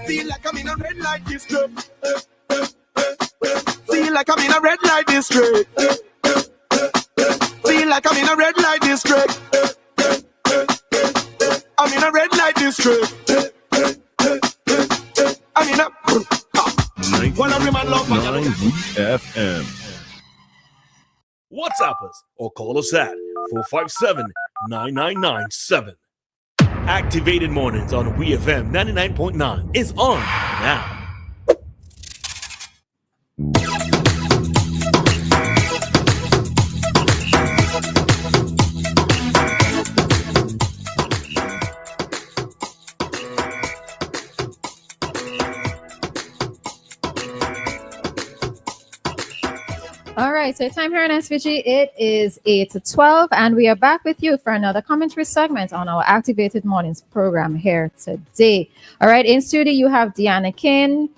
Feel like I'm in a red light district. Feel like I'm in a red light district. Feel like I'm in a red light district. I'm in a red light district. I'm in a. One of them I love. WEFM. WhatsApp us or call us at 457-9997. Activated Mornings on WEFM 99.9 is on now. All right, so time here in SVG, it is 8 to 12, and we are back with you for another commentary segment on our Activated Mornings program here today. All right, in studio, you have Dianna, Cain,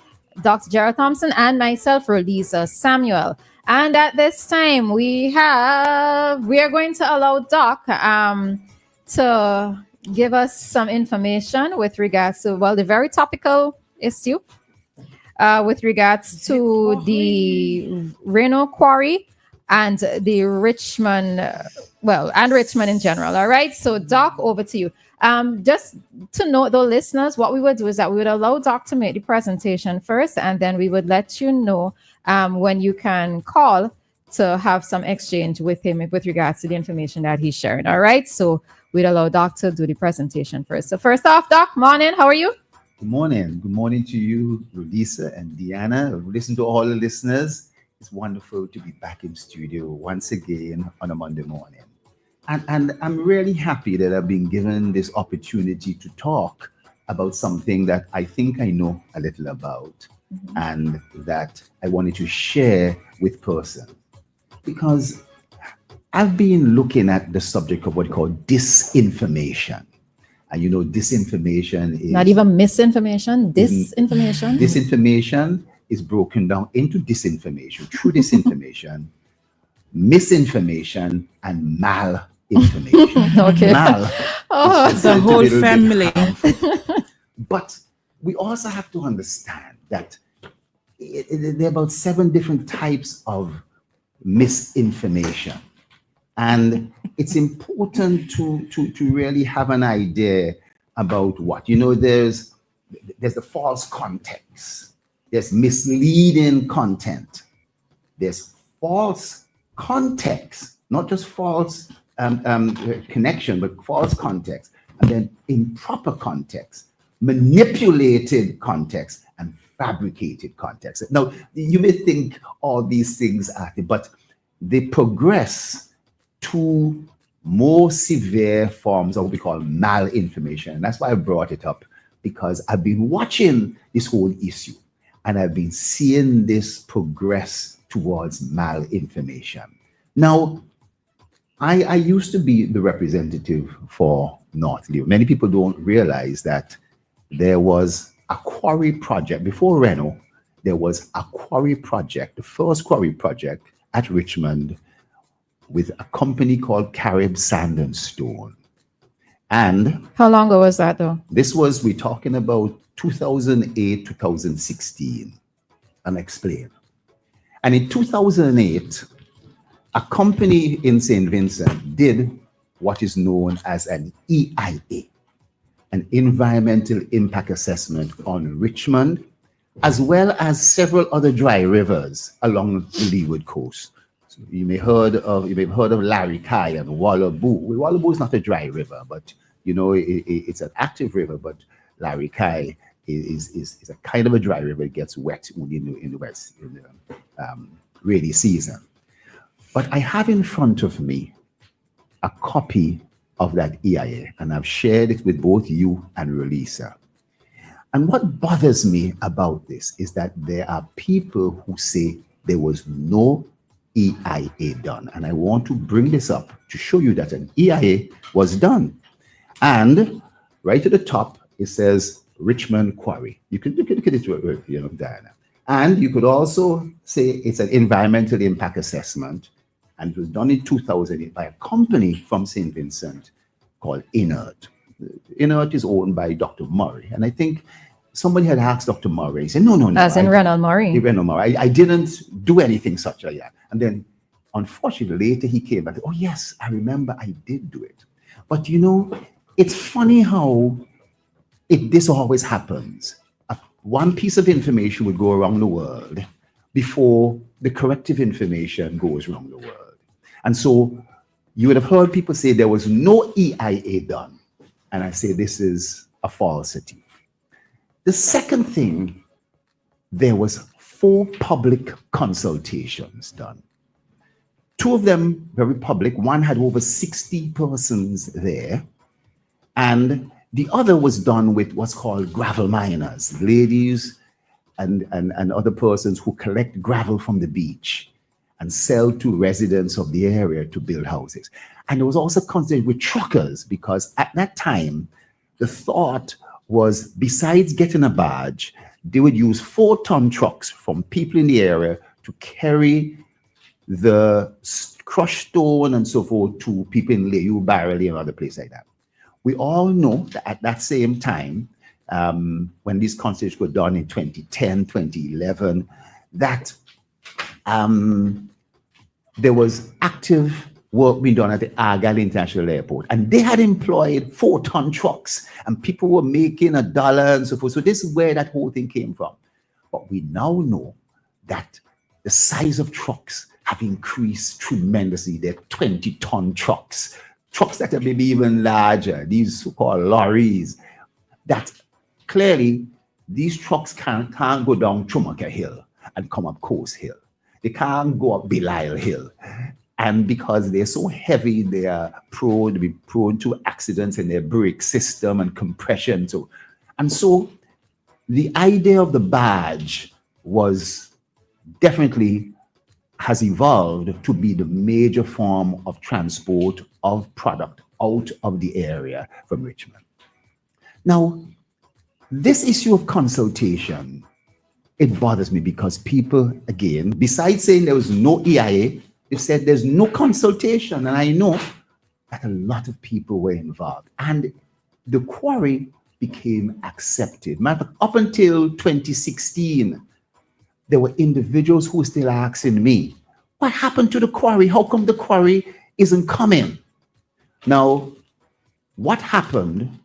Dr. Jerrol Thompson, and myself, Roleza Samuel. And at this time, we are going to allow Doc to give us some information with regards to, well, the very topical issue with regards to the Rayneau Quarry and the Richmond, and Richmond in general. All right. So, Doc, over to you. Just to note, the listeners, what we would do is that we would allow Doc to make the presentation first, and then we would let you know when you can call to have some exchange with him with regards to the information that he shared. All right. So, we'd allow Doc to do the presentation first. So, first off, Doc, morning. How are you? Good morning. Good morning to you, Roleza and Dianna. Listen to all the listeners. It's wonderful to be back in studio once again on a Monday morning. And I'm really happy that I've been given this opportunity to talk about something that I think I know a little about and that I wanted to share with person. Because I've been looking at the subject of what we call disinformation. And you know, disinformation is... Not even misinformation, disinformation. Disinformation is broken down into disinformation, true disinformation, misinformation, and malinformation. Okay. The whole family. But we also have to understand that there are about 7 different types of misinformation. And it's important to really have an idea about what. You know, there's the false context. There's misleading content. There's false context, not just false connection, but false context. And then improper context, manipulated context, and fabricated context. Now, you may think all these things are, but they progress to more severe forms of what we call malinformation. And that's why I brought it up, because I've been watching this whole issue and I've been seeing this progress towards malinformation. Now, I used to be the representative for North Leo. Many people don't realize that there was a quarry project before Rayneau. There was a quarry project, the first quarry project at Richmond, with a company called Carib Sand and Stone. And how long ago was that, though? This was, we're talking about 2008, 2016. And explain. And in 2008, a company in St. Vincent did what is known as an EIA, an environmental impact assessment on Richmond, as well as several other dry rivers along the leeward coast. You may have heard of Larry Kai and Wallaboo. Well, Wallaboo is not a dry river, but you know it's an active river. But Larry Kai is a kind of a dry river. It gets wet only in the west in the rainy season. But I have in front of me a copy of that EIA, and I've shared it with both you and Roleza. And what bothers me about this is that there are people who say there was no EIA done. And I want to bring this up to show you that an EIA was done. And right at the top, it says Richmond Quarry. You can look at it, you know, Dianna. And you could also say it's an environmental impact assessment. And it was done in 2008 by a company from St. Vincent called Inert. Inert is owned by Dr. Murray. And I think somebody had asked Dr. Murray, he said, no. As in Rayneau Quarry. Rayneau Quarry. I didn't do anything such like that. And then, unfortunately, later he came back, oh yes, I remember I did do it. But you know, it's funny how this always happens. One piece of information would go around the world before the corrective information goes around the world. And so you would have heard people say there was no EIA done. And I say this is a falsity. The second thing, there was 4 public consultations done. 2 of them very public. One had over 60 persons there. And the other was done with what's called gravel miners, ladies and other persons who collect gravel from the beach and sell to residents of the area to build houses. And it was also considered with truckers, because at that time, the thought was, besides getting a badge, they would use 4-ton trucks from people in the area to carry the crushed stone and so forth to people in Leyu, Barrelly, and other places like that. We all know that at that same time, when these concerts were done in 2010, 2011, that there was active work being done at the Argyle International Airport. And they had employed 4-ton trucks, and people were making $1 and so forth. So this is where that whole thing came from. But we now know that the size of trucks have increased tremendously. They're 20-ton trucks that are maybe even larger, these so-called lorries, that clearly these trucks can't go down Chumaka Hill and come up Coast Hill. They can't go up Belial Hill. And because they're so heavy, they are prone to accidents in their brake system and compression. And so the idea of the badge was definitely has evolved to be the major form of transport of product out of the area from Richmond. Now, this issue of consultation, it bothers me because people, again, besides saying there was no EIA, they said there's no consultation. And I know that a lot of people were involved. And the quarry became accepted. Up until 2016, there were individuals who were still asking me, what happened to the quarry? How come the quarry isn't coming? Now, what happened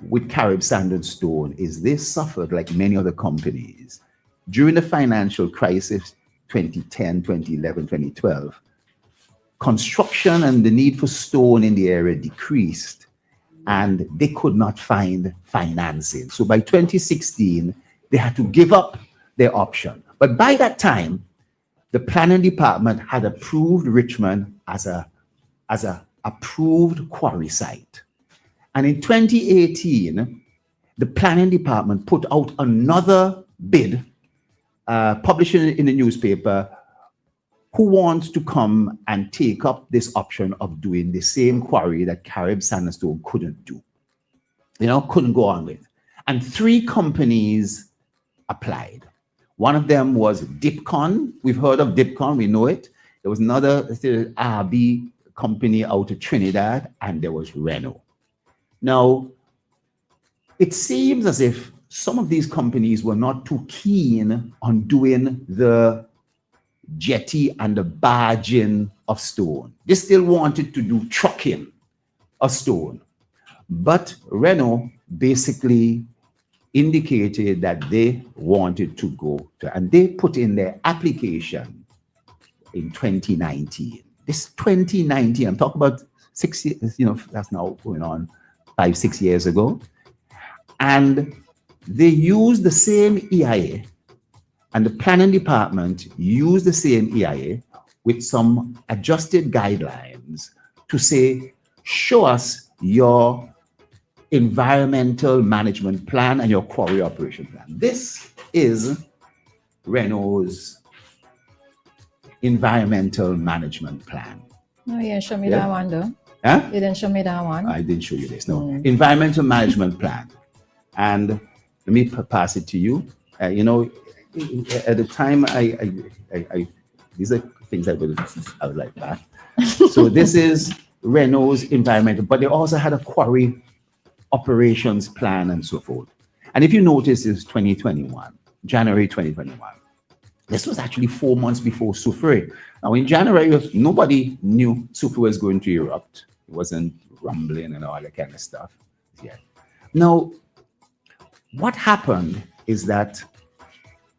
with Carib Sand and Stone is they suffered, like many other companies, during the financial crisis, 2010, 2011, 2012, construction and the need for stone in the area decreased, and they could not find financing. So by 2016, they had to give up their option. But by that time, the planning department had approved Richmond as a approved quarry site. And in 2018, the planning department put out another bid, published in the newspaper, who wants to come and take up this option of doing the same quarry that Carib Sand and Stone couldn't do, couldn't go on with. And 3 companies applied. One of them was Dipcon. We've heard of Dipcon, we know it. There was another RB company out of Trinidad, and there was Rayneau. Now, it seems as if some of these companies were not too keen on doing the jetty and the barging of stone. They still wanted to do trucking of stone. But Rayneau basically indicated that they wanted to go to, and they put in their application in 2019. This 2019, I'm talking about 6 years, that's now going on 5-6 years ago. And they used the same EIA, and the planning department used the same EIA with some adjusted guidelines to say, show us your environmental management plan and your quarry operation plan. This is Rayneau's environmental management plan. Oh, yeah, show me that one though. Huh? You didn't show me that one. I didn't show you this, no. Environmental management plan. And let me pass it to you. At the time, I these are things I would like that. So this is Rayneau's environmental, but they also had a quarry operations plan and so forth. And if you notice, it's 2021, January 2021. This was actually 4 months before Soufriere. Now, in January, nobody knew Soufriere was going to erupt. It wasn't rumbling and all that kind of stuff yet. Now, what happened is that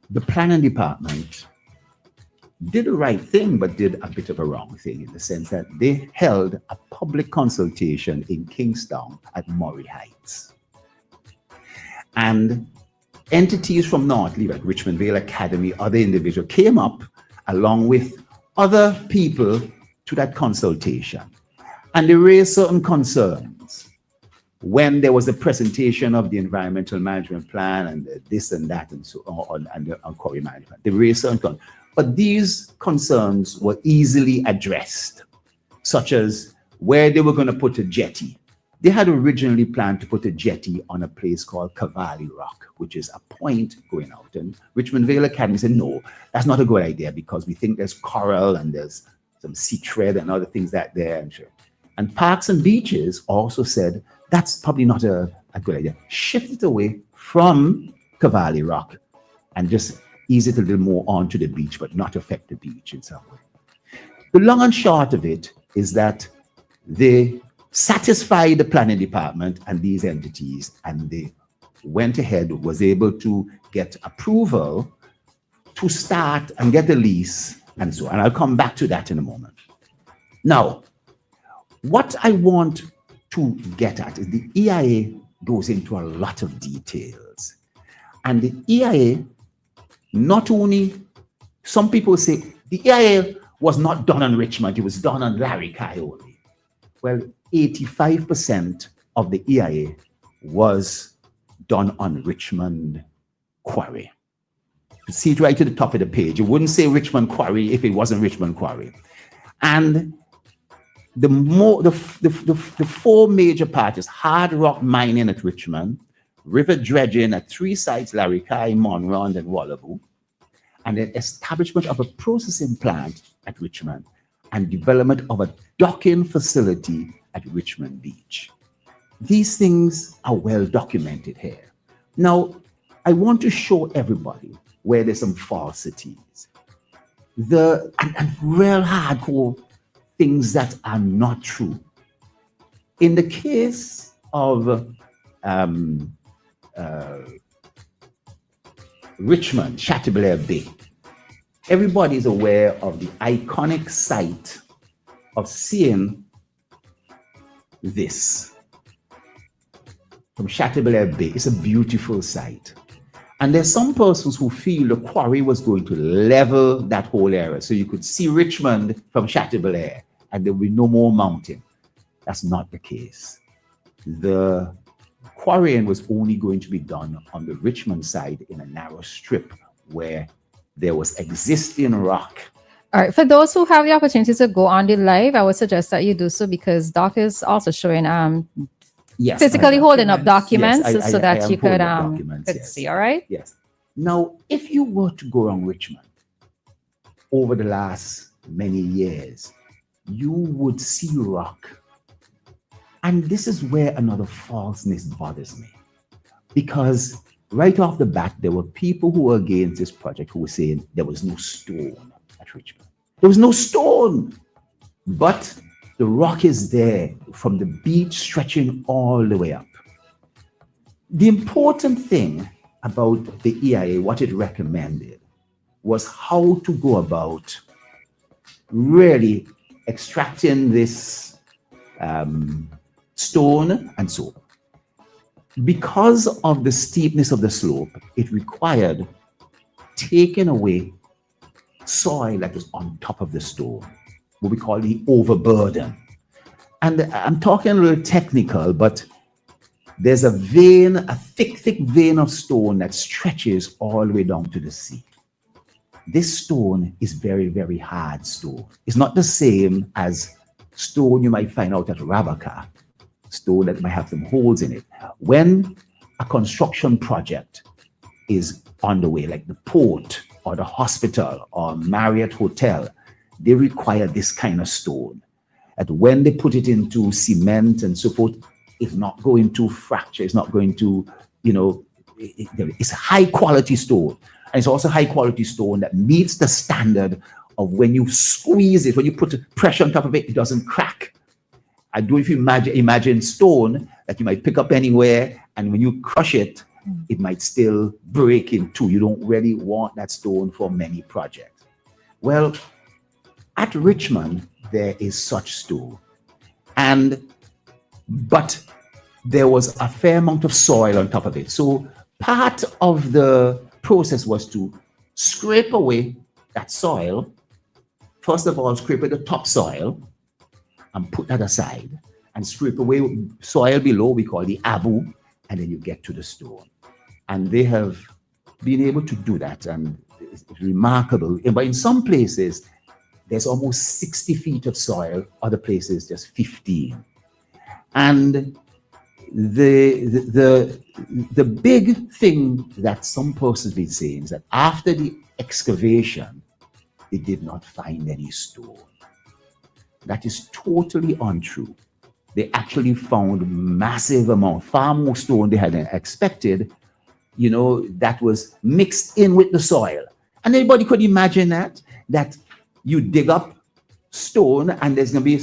the planning department did the right thing, but did a bit of a wrong thing in the sense that they held a public consultation in Kingstown at Murray Heights. And entities from Northleaf, like Richmond Vale Academy, other individuals came up along with other people to that consultation. And they raised certain concerns when there was a presentation of the environmental management plan and this and that and so on, and the quarry management. They raised certain concerns. But these concerns were easily addressed, such as where they were going to put a jetty. They had originally planned to put a jetty on a place called Cavalli Rock, which is a point going out. And Richmond Vale Academy said, no, that's not a good idea because we think there's coral and there's some sea tread and other things that there. And Parks and Beaches also said, that's probably not a good idea. Shift it away from Cavalli Rock and just ease it a little more onto the beach, but not affect the beach in some way. The long and short of it is that they satisfied the planning department and these entities, and they went ahead, was able to get approval to start and get a lease and so on. And I'll come back to that in a moment. Now, what I want to get at is the EIA goes into a lot of details. And the EIA, not only, some people say the EIA was not done on Richmond, it was done on Larry Kai only. Well, 85% of the EIA was done on Richmond Quarry. You see it right to the top of the page. You wouldn't say Richmond Quarry if it wasn't Richmond Quarry. And the four major parties: hard rock mining at Richmond, river dredging at 3 sites, Larry Kai, Monrond, and Wallaby, and the establishment of a processing plant at Richmond, and development of a docking facility at Richmond Beach. These things are well documented here. Now, I want to show everybody where there's some falsities, and real hardcore things that are not true. In the case of Richmond, Chateaubelair Bay, everybody is aware of the iconic sight of seeing this from Chateaubelair Bay. It's a beautiful sight. And there's some persons who feel the quarry was going to level that whole area. So you could see Richmond from Chateaubelair and there will be no more mountain. That's not the case. The quarrying was only going to be done on the Richmond side in a narrow strip where there was existing rock. All right, for those who have the opportunity to go on the live, I would suggest that you do so because Doc is also showing yes, physically holding up documents yes, so that you could yes. see, all right? Yes. Now, if you were to go around Richmond over the last many years, you would see rock. And this is where another falseness bothers me. Because right off the bat, there were people who were against this project who were saying there was no stone at Richmond. There was no stone, but the rock is there from the beach stretching all the way up. The important thing about the EIA, what it recommended, was how to go about really extracting this stone and so on. Because of the steepness of the slope, it required taking away soil that was on top of the stone, what we call the overburden. And I'm talking a little technical, but there's a vein, a thick vein of stone that stretches all the way down to the sea. This stone is very, very hard stone. It's not the same as stone you might find out at Rabaka, stone that might have some holes in it. When a construction project is on the way, like the port or the hospital or Marriott Hotel, they require this kind of stone. And when they put it into cement and so forth, it's not going to fracture, it's not going to, it's high quality stone. And it's also high quality stone that meets the standard of when you squeeze it, when you put pressure on top of it, it doesn't crack. I don't know if you imagine stone that you might pick up anywhere, and when you crush it, it might still break in two. You don't really want that stone for many projects. Well, at Richmond, there is such stone. But there was a fair amount of soil on top of it. So part of the process was to scrape away that soil. First of all, scrape away the topsoil and put that aside, and scrape away soil below, we call the abu, and then you get to the stone. And they have been able to do that, and it's remarkable. But in some places, there's almost 60 feet of soil, other places just 15. And the big thing that some persons have been saying is that after the excavation, they did not find any stone. That is totally untrue. They actually found massive amount, far more stone they had expected, that was mixed in with the soil. And anybody could imagine that you dig up stone and there's going to be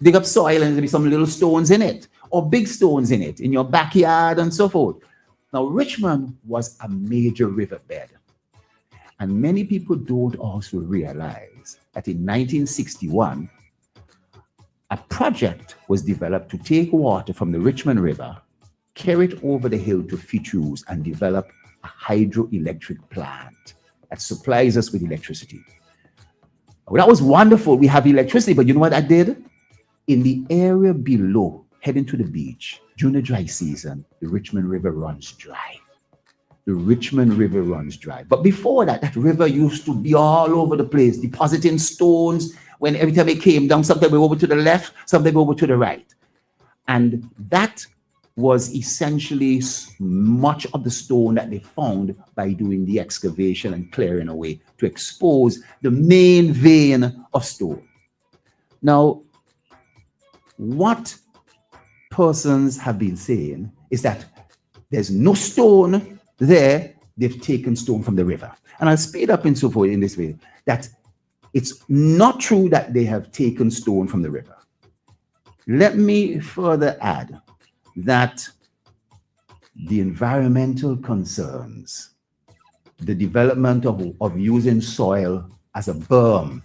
dig up soil and there's going to be some little stones in it, or big stones in it, in your backyard and so forth. Now, Richmond was a major riverbed. And many people don't also realize that in 1961, a project was developed to take water from the Richmond River, carry it over the hill to Fitrus, and develop a hydroelectric plant that supplies us with electricity. Well, that was wonderful. We have electricity, but you know what I did? In the area below, heading to the beach, during the dry season, the Richmond River runs dry. The Richmond River runs dry. But before that, that river used to be all over the place, depositing stones. When every time it came down, sometimes we were over to the left, sometimes over to the right. And that was essentially much of the stone that they found by doing the excavation and clearing away to expose the main vein of stone. Now, what persons have been saying is that there's no stone there, they've taken stone from the river. And I'll speed up and so forth in this way, that it's not true that they have taken stone from the river. Let me further add that the environmental concerns, the development of using soil as a berm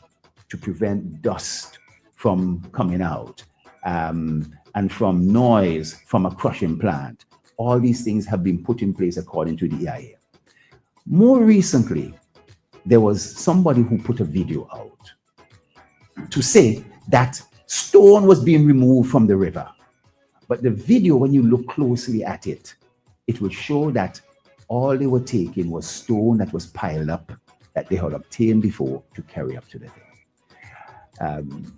to prevent dust from coming out, and from noise from a crushing plant, all these things have been put in place according to the EIA. More recently, there was somebody who put a video out to say that stone was being removed from the river. But the video, when you look closely at it, it would show that all they were taking was stone that was piled up that they had obtained before to carry up to the thing.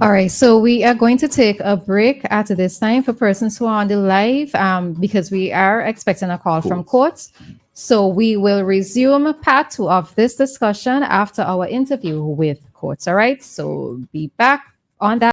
All right, so we are going to take a break at this time for persons who are on the live, because we are expecting a call from courts. So we will resume part 2 of this discussion after our interview with courts. All right, so be back on that.